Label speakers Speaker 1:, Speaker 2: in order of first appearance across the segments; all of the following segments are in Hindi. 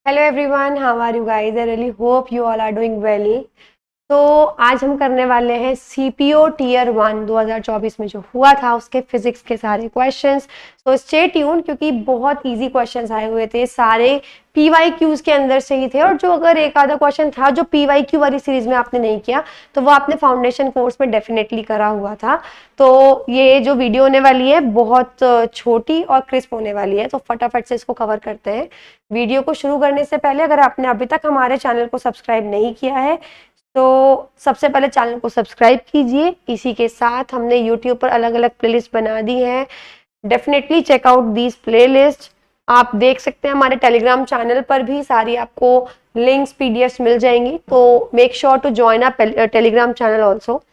Speaker 1: Hello everyone, how are you guys? I really hope you all are doing well. तो आज हम करने वाले हैं सीपीओ टीयर 1 2024 में जो हुआ था उसके फिजिक्स के सारे क्वेश्चंस। तो स्टे ट्यून क्योंकि बहुत इजी क्वेश्चंस आए हुए थे, सारे पीवाईक्यूज के अंदर से ही थे। और जो अगर एक आधा क्वेश्चन था जो पीवाईक्यू वाली सीरीज में आपने नहीं किया तो वो आपने फाउंडेशन कोर्स में डेफिनेटली करा हुआ था। तो ये जो वीडियो होने वाली है बहुत छोटी और क्रिस्प होने वाली है, तो फटाफट से इसको कवर करते हैं। वीडियो को शुरू करने से पहले अगर आपने अभी तक हमारे चैनल को सब्सक्राइब नहीं किया है तो सबसे पहले चैनल को सब्सक्राइब कीजिए। इसी के साथ हमने यूट्यूब पर अलग अलग प्लेलिस्ट बना दी है, definitely check out these playlist. आप देख सकते हैं हमारे टेलीग्राम चैनल पर भी सारी आपको लिंक्स पीडीएफ मिल जाएंगी, तो make sure to join a Telegram channel also.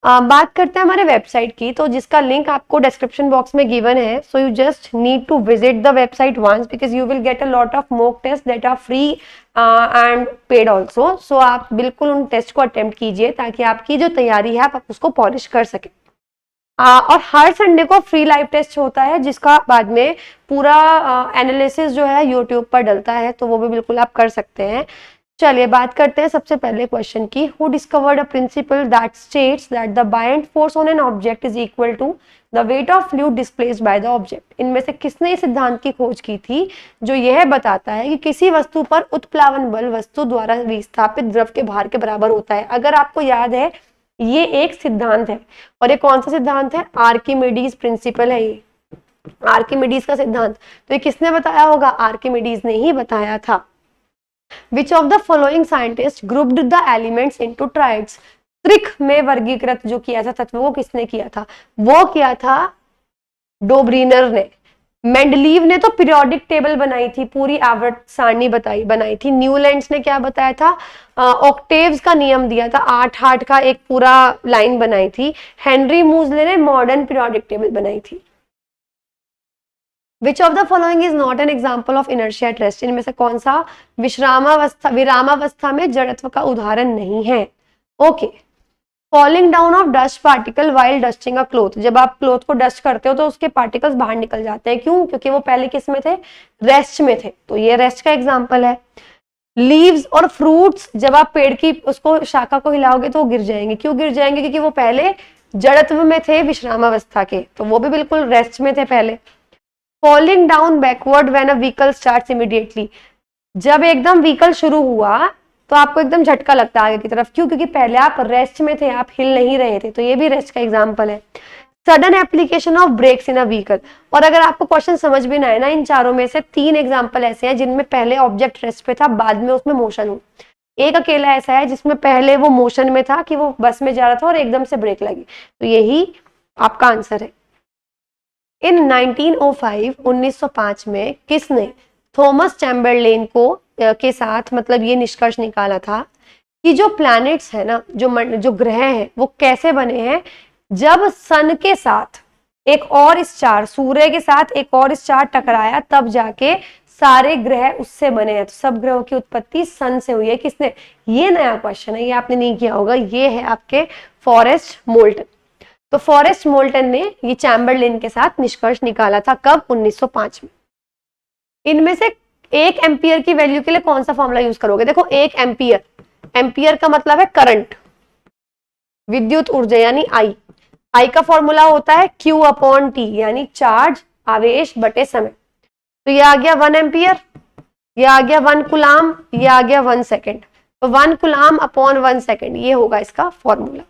Speaker 1: बात करते हैं हमारे वेबसाइट की, तो जिसका लिंक आपको डिस्क्रिप्शन बॉक्स में गिवन है। So you just need to visit the website once because you will get a lot of mock test that are free and paid also. सो आप बिल्कुल उन टेस्ट को अटेम्प्ट कीजिए ताकि आपकी जो तैयारी है आप उसको पॉलिश कर सकें। और हर संडे को फ्री लाइव टेस्ट होता है जिसका बाद में पूरा एनालिसिस जो है यूट्यूब पर डलता है, तो वो भी बिल्कुल आप कर सकते हैं। चलिए बात करते हैं सबसे पहले क्वेश्चन की। Who discovered a principle that states that the buoyant force on an object is equal to the weight of fluid displaced by the object. इनमें से किसने इस सिद्धांत की खोज की थी जो यह बताता है कि किसी वस्तु पर उत्प्लावन बल वस्तु द्वारा विस्थापित द्रव के भार के बराबर होता है। अगर आपको याद है ये एक सिद्धांत है, और ये कौन सा सिद्धांत है? आर्किमिडीज प्रिंसिपल है, ये आर्किमिडीज का सिद्धांत। तो ये किसने बताया होगा? आर्किमिडीज ने ही बताया था। Which of the following scientists grouped the elements into triads? त्रिक में वर्गीकृत जो किया था तत्व, वो किसने किया था? वो किया था डोब्रीनर ने। मेंडलीव ने तो पीरियोडिक टेबल बनाई थी, पूरी आवर्त सारणी बनाई थी। न्यूलैंड्स ने क्या बताया था? ऑक्टेव्स का नियम दिया था, 8 का एक पूरा लाइन बनाई थी। हेनरी मूजले ने मॉडर्न पीरियोडिक टेबल बनाई थी। Which of the following is not an example of inertia at rest? इनमें से कौन सा विरामावस्था में जड़त्व का उदाहरण नहीं है? Okay. Falling down of dust particle while dusting a cloth. जब आप क्लोथ को डस्ट करते हो तो उसके पार्टिकल्स बाहर निकल जाते हैं, क्यों? क्योंकि वो पहले किस में थे? रेस्ट में थे, तो ये रेस्ट का एग्जाम्पल है। लीव्स और फ्रूट्स, जब आप पेड़ की उसको शाखा को हिलाओगे तो वो गिर जाएंगे, क्यों गिर जाएंगे? क्योंकि वो पहले जड़त्व में थे विश्रामावस्था के, तो वो भी बिल्कुल रेस्ट में थे पहले। Falling down backward when a vehicle starts immediately. जब एकदम व्हीकल शुरू हुआ तो आपको एकदम झटका लगता है आगे की तरफ, क्यों? क्योंकि पहले आप रेस्ट में थे, आप हिल नहीं रहे थे, तो ये भी रेस्ट का एग्जांपल है। Sudden application of brakes in a vehicle. और अगर आपको क्वेश्चन समझ भी ना आए ना, इन चारों में से 3 एग्जांपल ऐसे हैं जिनमें पहले ऑब्जेक्ट रेस्ट पे था, बाद में उसमें मोशन हुई। एक अकेला ऐसा है जिसमें पहले वो मोशन में था कि वो बस में जा रहा था और एकदम से ब्रेक लगी, तो यही आपका आंसर है। इन 1905 में किसने थॉमस चैम्बरलेन को के साथ मतलब ये निष्कर्ष निकाला था कि जो प्लैनेट्स है ना, जो ग्रह हैं, वो कैसे बने हैं? जब सन के साथ एक और स्टार, सूर्य के साथ एक और स्टार टकराया, तब जाके सारे ग्रह उससे बने हैं। तो सब ग्रहों की उत्पत्ति सन से हुई है। किसने? ये नया क्वेश्चन है, ये आपने नहीं किया होगा। ये है आपके फॉरेस्ट मोल्टन। तो फॉरेस्ट मोल्टन ने ये चैम्बरलेन के साथ निष्कर्ष निकाला था, कब? 1905 में। इनमें से 1 एम्पियर की वैल्यू के लिए कौन सा फॉर्मूला यूज करोगे? देखो 1 एम्पियर, एम्पियर का मतलब है करंट, विद्युत ऊर्जा यानी आई। आई का फॉर्मूला होता है Q अपॉन टी, यानी चार्ज आवेश बटे समय। तो ये आ गया 1 एम्पियर, ये आ गया 1 कुलाम, ये आ गया 1 सेकेंड। तो 1 कुलाम अपॉन 1 सेकेंड, ये होगा इसका फॉर्मूला।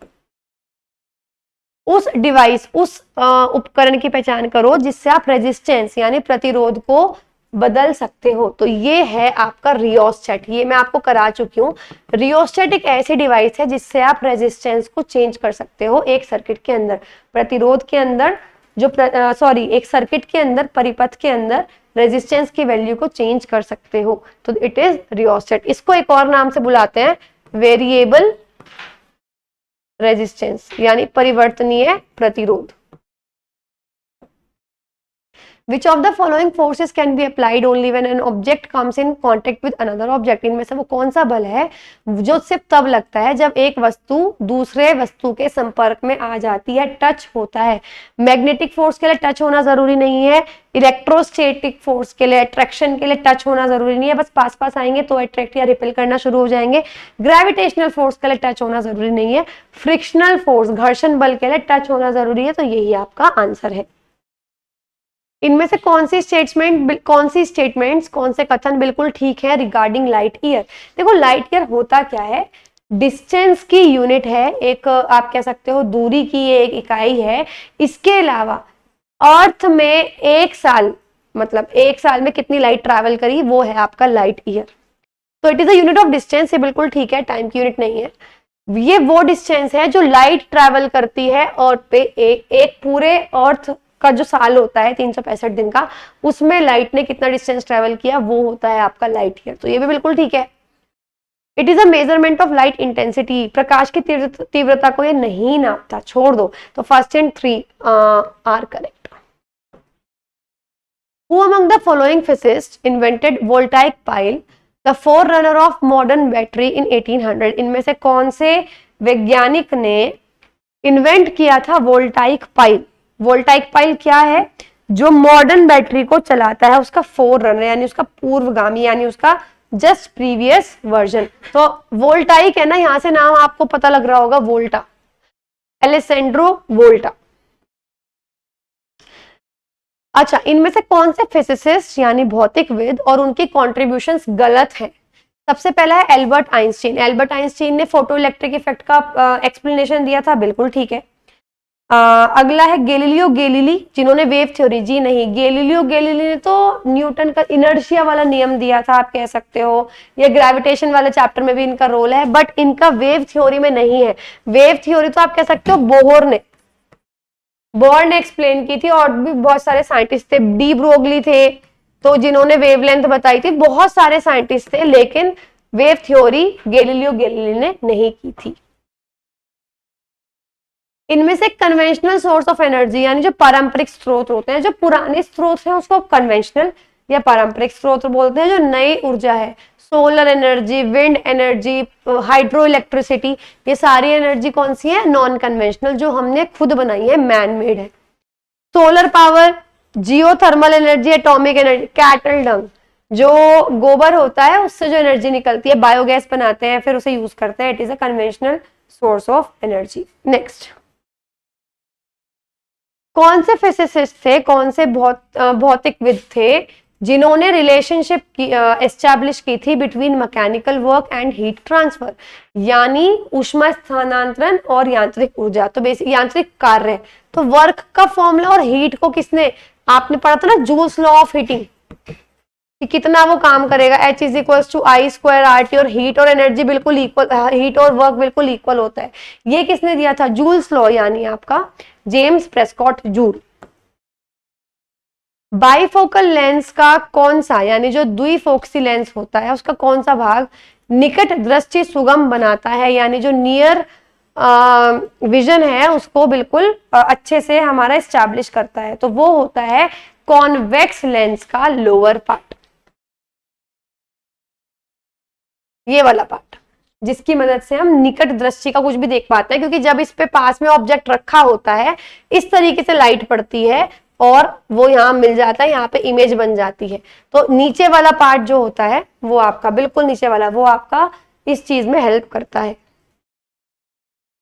Speaker 1: उस डिवाइस, उस उपकरण की पहचान करो जिससे आप रेजिस्टेंस यानी प्रतिरोध को बदल सकते हो। तो ये है आपका रियोस्टेट, ये मैं आपको करा चुकी हूँ। रियोस्टेट एक ऐसी डिवाइस है जिससे आप रेजिस्टेंस को चेंज कर सकते हो एक सर्किट के अंदर, प्रतिरोध के अंदर, जो एक सर्किट के अंदर, परिपथ के अंदर रेजिस्टेंस की वैल्यू को चेंज कर सकते हो, तो इट इज रियोस्टेट। इसको एक और नाम से बुलाते हैं वेरिएबल रेजिस्टेंस यानी परिवर्तनीय प्रतिरोध। Which of the following forces can be applied only when an object comes in contact with another object, इनमें से वो कौन सा बल है जो सिर्फ तब लगता है जब एक वस्तु दूसरे वस्तु के संपर्क में आ जाती है, टच होता है। मैग्नेटिक फोर्स के लिए टच होना जरूरी नहीं है, इलेक्ट्रोस्टैटिक फोर्स के लिए, अट्रैक्शन के लिए टच होना जरूरी नहीं है, बस पास पास आएंगे तो अट्रैक्ट या रिपेल करना शुरू हो जाएंगे। ग्रेविटेशनल फोर्स के लिए टच होना जरूरी नहीं है, फ्रिक्शनल फोर्स घर्षण बल के लिए टच होना जरूरी है। तो यही आपका आंसर है। इनमें से कौन सी स्टेटमेंट्स, कौन से कथन बिल्कुल ठीक है रिगार्डिंग लाइट ईयर? देखो लाइट ईयर होता क्या है, डिस्टेंस की यूनिट है, एक आप कह सकते हो दूरी की एक इकाई है। इसके अलावा अर्थ में एक साल, मतलब एक साल में कितनी लाइट ट्रैवल करी, वो है आपका लाइट ईयर। तो it is a unit of distance, ये बिल्कुल ठीक है, टाइम की यूनिट नहीं है। ये वो डिस्टेंस है जो लाइट ट्रैवल करती है अर्थ पे। एक पूरे अर्थ का जो साल होता है 365 दिन का, उसमें लाइट ने कितना डिस्टेंस ट्रैवल किया, वो होता है आपका लाइट ईयर। तो ये भी बिल्कुल ठीक है। It is a measurement of light intensity, प्रकाश की तीव्रता को ये नहीं नापता, छोड़ दो। तो first and 3 are correct. Who among the following physicists invented voltaic pile, the forerunner of modern battery in 1800? इनमें से कौन से वैज्ञानिक ने इन्वेंट किया था वोल्टाइक पाइल? वोल्टाइक पाइल क्या है? जो मॉडर्न बैटरी को चलाता है, उसका फोररनर यानी उसका पूर्वगामी, यानी उसका जस्ट प्रीवियस वर्जन। तो वोल्टाइक है ना, यहां से नाम आपको पता लग रहा होगा, वोल्टा, एलेसेंड्रो वोल्टा। अच्छा, इनमें से कौन से फिजिसिस्ट यानी भौतिकविद और उनकी कॉन्ट्रीब्यूशंस गलत हैं? सबसे पहला है एल्बर्ट आइंस्टीन। एल्बर्ट आइंस्टीन ने फोटो इलेक्ट्रिक इफेक्ट का एक्सप्लेनेशन दिया था, बिल्कुल ठीक है। अगला है गैलीलियो गैलीली, जिन्होंने वेव थ्योरी, जी नहीं, गैलीलियो गैलीली ने तो न्यूटन का इनर्शिया वाला नियम दिया था, आप कह सकते हो, ये ग्रेविटेशन वाले चैप्टर में भी इनका रोल है, बट इनका वेव थ्योरी में नहीं है। वेव थ्योरी तो आप कह सकते हो बोहर ने एक्सप्लेन की थी, और भी बहुत सारे साइंटिस्ट थे, डी ब्रोगली थे, तो जिन्होंने वेवलेंथ बताई थी, बहुत सारे साइंटिस्ट थे, लेकिन वेव थ्योरी गैलीलियो गैलीली ने नहीं की थी। इनमें से कन्वेंशनल सोर्स ऑफ एनर्जी, यानी जो पारंपरिक स्रोत होते हैं, जो पुराने स्रोत हैं उसको कन्वेंशनल या पारंपरिक स्रोत बोलते हैं। जो नई ऊर्जा है, solar energy, wind energy, hydro electricity, ये सारी एनर्जी कौन सी है? नॉन कन्वेंशनल, जो हमने खुद बनाई है, मैन मेड है। Solar power, geothermal energy, atomic energy, cattle डंग, जो गोबर होता है उससे जो एनर्जी निकलती है, बायोगैस बनाते हैं, फिर उसे यूज करते हैं, it is a conventional source of energy. Next, कौन से फिजिसिस्ट थे, कौन से भौतिकविद थे जिन्होंने रिलेशनशिप एस्टैब्लिश की थी between mechanical work and heat transfer, यानी ऊष्मा स्थानांतरण और यांत्रिक ऊर्जा। तो बेसिक यांत्रिक कार्य, तो वर्क का फॉर्मूला और हीट को किसने, आपने पढ़ा था ना, जूल्स लॉ ऑफ हीटिंग, कि कितना वो काम करेगा, H is equal to I square RT, और हीट और एनर्जी बिल्कुल इक्वल, हीट और वर्क बिल्कुल इक्वल होता है। ये किसने दिया था? जूल्स लॉ, यानी आपका James Prescott joule. Bifocal lens का कौन सा, यानी जो द्विफोक्सी लेंस होता है, उसका कौन सा भाग निकट दृष्टि सुगम बनाता है, यानी जो नियर विजन है उसको बिल्कुल अच्छे से हमारा एस्टैब्लिश करता है? तो वो होता है कॉन्वेक्स लेंस का लोअर पार्ट, ये वाला पार्ट, जिसकी मदद से हम निकट दृष्टि का कुछ भी देख पाते हैं, क्योंकि जब इस पे पास में ऑब्जेक्ट रखा होता है, इस तरीके से लाइट पड़ती है और वो यहाँ मिल जाता है, यहाँ पे इमेज बन जाती है। तो नीचे वाला पार्ट जो होता है वो आपका, बिल्कुल नीचे वाला, वो आपका इस चीज में हेल्प करता है।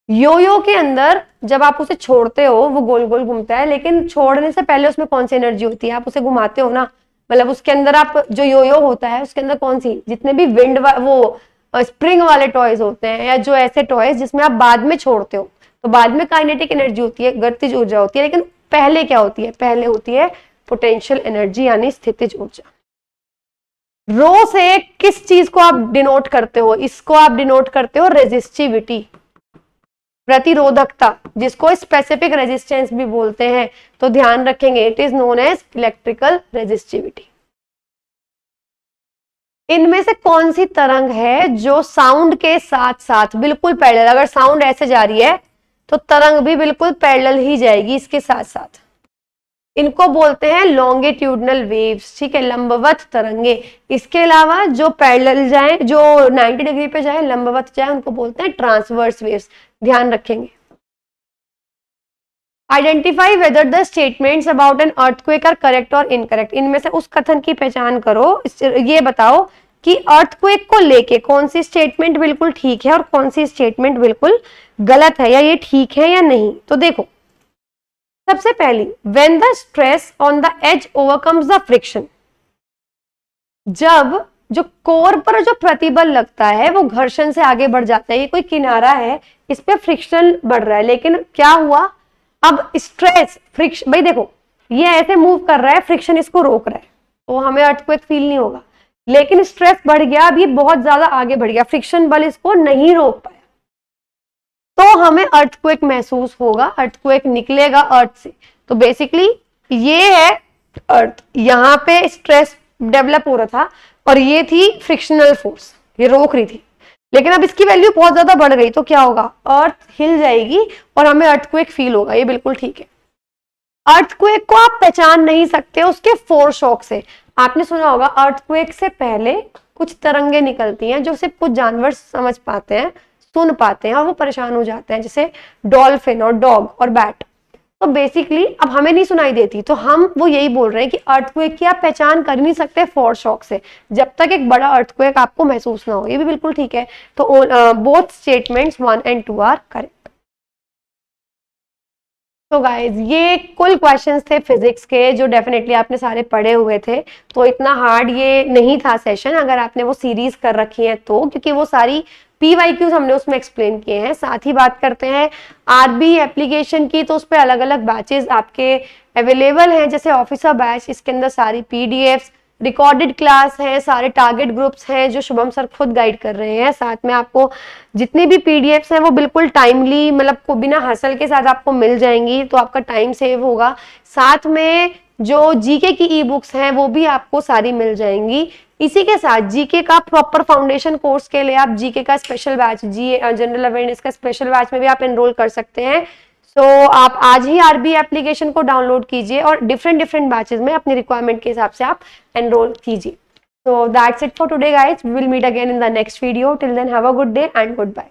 Speaker 1: योयो के अंदर जब आप उसे छोड़ते हो वो गोल गोल घूमता है, लेकिन छोड़ने से पहले उसमें कौन सी एनर्जी होती है? आप उसे घुमाते हो ना, मतलब उसके अंदर आप जो योयो होता है उसके अंदर कौन सी, जितने भी विंड वो स्प्रिंग वाले टॉयज होते हैं, या जो ऐसे टॉयज जिसमें आप बाद में छोड़ते हो, तो बाद में काइनेटिक एनर्जी होती है, गतिज ऊर्जा होती है, लेकिन पहले क्या होती है? पहले होती है पोटेंशियल एनर्जी, यानी स्थितिज ऊर्जा। रो से किस चीज को आप डिनोट करते हो? इसको आप डिनोट करते हो रेजिस्टिविटी, प्रतिरोधकता, जिसको स्पेसिफिक रेजिस्टेंस भी बोलते हैं। तो ध्यान रखेंगे, it is known as electrical resistivity. इनमें से कौन सी तरंग है जो साउंड के साथ साथ बिल्कुल पैरेलल, अगर साउंड ऐसे जा रही है तो तरंग भी बिल्कुल पैरेलल ही जाएगी इसके साथ साथ? इनको बोलते हैं लॉन्गिट्यूडनल वेव्स, ठीक है, लंबवत तरंगे। इसके अलावा जो पैरेलल जाए, जो 90 डिग्री पे जाए, लंबवत जाए, उनको बोलते हैं ट्रांसवर्स वेव्स, ध्यान रखेंगे। Identify whether the statements about an earthquake are correct और इनकरेक्ट। इनमें से उस कथन की पहचान करो, ये बताओ कि अर्थक्वेक को लेके कौन सी स्टेटमेंट बिल्कुल ठीक है और कौन सी स्टेटमेंट बिल्कुल गलत है, या ये ठीक है या नहीं। तो देखो, सबसे पहली, when the stress on the edge overcomes the friction, जब जो कोर पर जो प्रतिबल लगता है वो घर्षण से आगे बढ़ जाता है। ये कोई किनारा है, इस पे फ्रिक्शन बढ़ रहा है, लेकिन क्या हुआ, अब स्ट्रेस फ्रिक्शन, भाई देखो ये ऐसे मूव कर रहा है, फ्रिक्शन इसको रोक रहा है, तो हमें अर्थक्वेक फील नहीं होगा। लेकिन स्ट्रेस बढ़ गया, अब ये बहुत ज्यादा आगे बढ़ गया, फ्रिक्शन बल इसको नहीं रोक पाया, तो हमें अर्थक्वेक महसूस होगा, अर्थक्वेक निकलेगा अर्थ से। तो बेसिकली ये है अर्थ, यहाँ पे स्ट्रेस डेवलप हो रहा था और ये थी फ्रिक्शनल फोर्स, ये रोक रही थी। लेकिन अब इसकी वैल्यू बहुत ज्यादा बढ़ गई, तो क्या होगा, अर्थ हिल जाएगी और हमें अर्थक्वेक फील होगा, ये बिल्कुल ठीक है। अर्थक्वेक को आप पहचान नहीं सकते उसके फोर्स शॉक से। आपने सुना होगा अर्थक्वेक से पहले कुछ तरंगे निकलती हैं जो सिर्फ कुछ जानवर समझ पाते हैं, सुन पाते हैं, और वो परेशान हो जाते हैं, जैसे डॉल्फिन और डॉग और बैट। तो बेसिकली अब हमें नहीं सुनाई देती, तो हम वो यही बोल रहे हैं कि अर्थक्वेक की आप पहचान कर नहीं सकते फोर्स शॉक से, जब तक एक बड़ा अर्थक्वेक आपको महसूस ना हो। ये भी बिल्कुल ठीक है। तो both statements 1 and 2 are correct. तो गाइज ये कुल क्वेश्चंस थे फिजिक्स के, जो डेफिनेटली आपने सारे पढ़े हुए थे। तो इतना हार्ड ये नहीं था सेशन, अगर आपने वो सीरीज कर रखी है तो, क्योंकि वो सारी PYQs हमने उसमें एक्सप्लेन किए हैं। साथ ही बात करते हैं RB एप्लीकेशन की, तो उस पर अलग अलग बैचेस आपके अवेलेबल हैं, जैसे ऑफिसर बैच, इसके अंदर सारी PDFs, रिकॉर्डेड क्लास है, सारे टारगेट ग्रुप्स हैं जो शुभम सर खुद गाइड कर रहे हैं। साथ में आपको जितनी भी PDFs हैं वो बिल्कुल टाइमली, मतलब को बिना हसल के साथ आपको मिल जाएंगी, तो आपका टाइम सेव होगा। साथ में जो GK की ई-बुक्स हैं वो भी आपको सारी मिल जाएंगी। इसी के साथ GK का प्रॉपर फाउंडेशन कोर्स के लिए आप GK का स्पेशल बैच, जनरल अवेयरनेस का स्पेशल बैच में भी आप एनरोल कर सकते हैं। सो आप आज ही RB एप्लीकेशन को डाउनलोड कीजिए और डिफरेंट बैचेस में अपनी रिक्वायरमेंट के हिसाब से आप एनरोल कीजिए। So that's it for today guys. We will meet again in the next video. Till then have a good day and goodbye.